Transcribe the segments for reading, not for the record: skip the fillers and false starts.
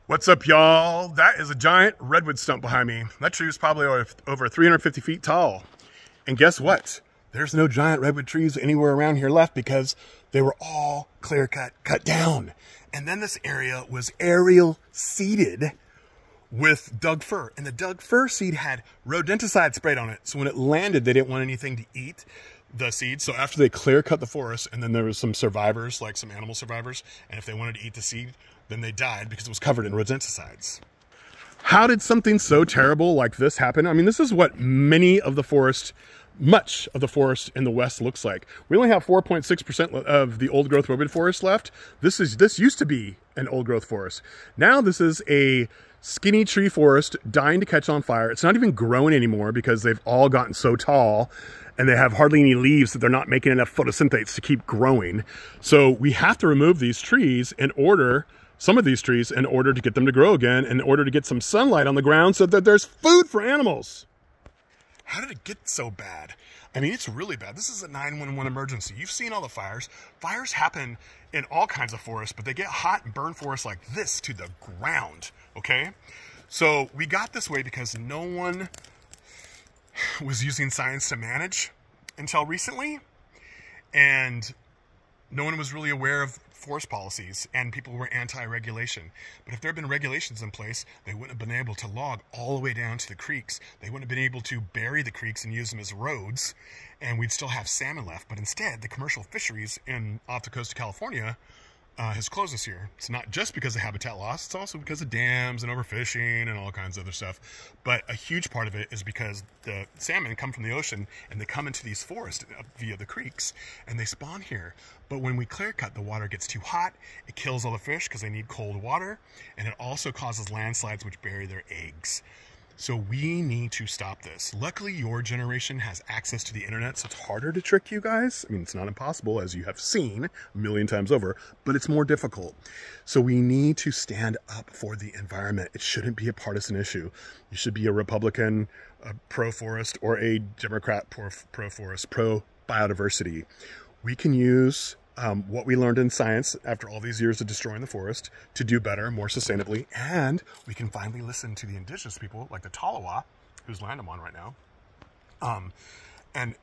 What's up, y'all? That is a giant redwood stump behind me. That tree was probably over 350 feet tall. And guess what? There's no giant redwood trees anywhere around here left because they were all clear cut down. And then this area was aerial seeded with Doug fir. And the Doug fir seed had rodenticide sprayed on it. So when it landed, they didn't want anything to eat the seed. So after they clear cut the forest, and then there was some survivors, like some animal survivors, and if they wanted to eat the seed, then they died because it was covered in rodenticides. How did something so terrible like this happen? I mean, this is what much of the forest in the West looks like. We only have 4.6% of the old growth redwood forest left. This used to be an old growth forest. Now this is a skinny tree forest dying to catch on fire. It's not even growing anymore because they've all gotten so tall and they have hardly any leaves that they're not making enough photosynthase to keep growing. So we have to remove these trees some of these trees in order to get them to grow again, in order to get some sunlight on the ground so that there's food for animals. How did it get so bad? I mean, it's really bad. This is a 911 emergency. You've seen all the fires. Fires happen in all kinds of forests, but they get hot and burn forests like this to the ground, okay? So we got this way because no one was using science to manage until recently, and no one was really aware of forest policies, and people were anti-regulation. But if there had been regulations in place, they wouldn't have been able to log all the way down to the creeks. They wouldn't have been able to bury the creeks and use them as roads, and we'd still have salmon left. But instead, the commercial fisheries off the coast of California has closed this year. It's not just because of habitat loss, it's also because of dams and overfishing and all kinds of other stuff. But a huge part of it is because the salmon come from the ocean and they come into these forests via the creeks and they spawn here. But when we clear cut, the water gets too hot, it kills all the fish because they need cold water, and it also causes landslides which bury their eggs. So we need to stop this. Luckily, your generation has access to the internet, so it's harder to trick you guys. I mean, it's not impossible, as you have seen a million times over, but it's more difficult. So we need to stand up for the environment. It shouldn't be a partisan issue. You should be a Republican pro-forest or a Democrat pro-forest, pro-biodiversity. We can use what we learned in science after all these years of destroying the forest to do better, more sustainably, and we can finally listen to the indigenous people like the Tolowa, whose land I'm on right now, and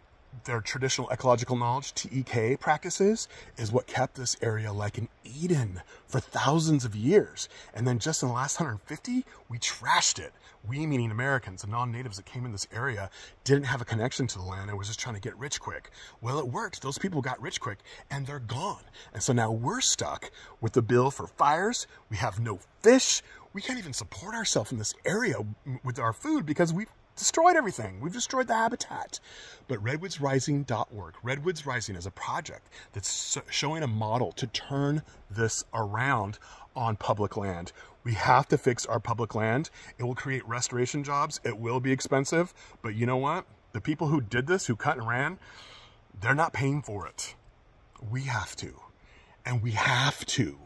their traditional ecological knowledge, TEK practices, is what kept this area like an Eden for thousands of years. And then just in the last 150, we trashed it. We, meaning Americans, the non-natives that came in this area, didn't have a connection to the land and was just trying to get rich quick. Well, it worked. Those people got rich quick and they're gone. And so now we're stuck with the bill for fires. We have no fish. We can't even support ourselves in this area with our food because we've destroyed everything. We've destroyed the habitat. But redwoodsrising.org, Redwoods Rising is a project that's showing a model to turn this around on public land. We have to fix our public land. It will create restoration jobs. It will be expensive, but you know what? The people who did this, who cut and ran, they're not paying for it. We have to, and we have to,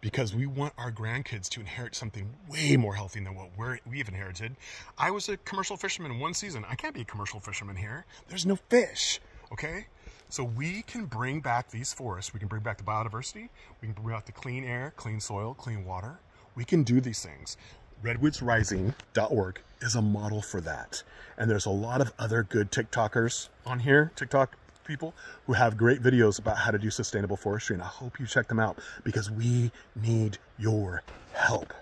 because we want our grandkids to inherit something way more healthy than what we've inherited. I was a commercial fisherman in one season. I can't be a commercial fisherman here. There's no fish, okay? So we can bring back these forests. We can bring back the biodiversity. We can bring back the clean air, clean soil, clean water. We can do these things. Redwoodsrising.org is a model for that. And there's a lot of other good TikTokers on here, TikTok people, who have great videos about how to do sustainable forestry. And I hope you check them out because we need your help.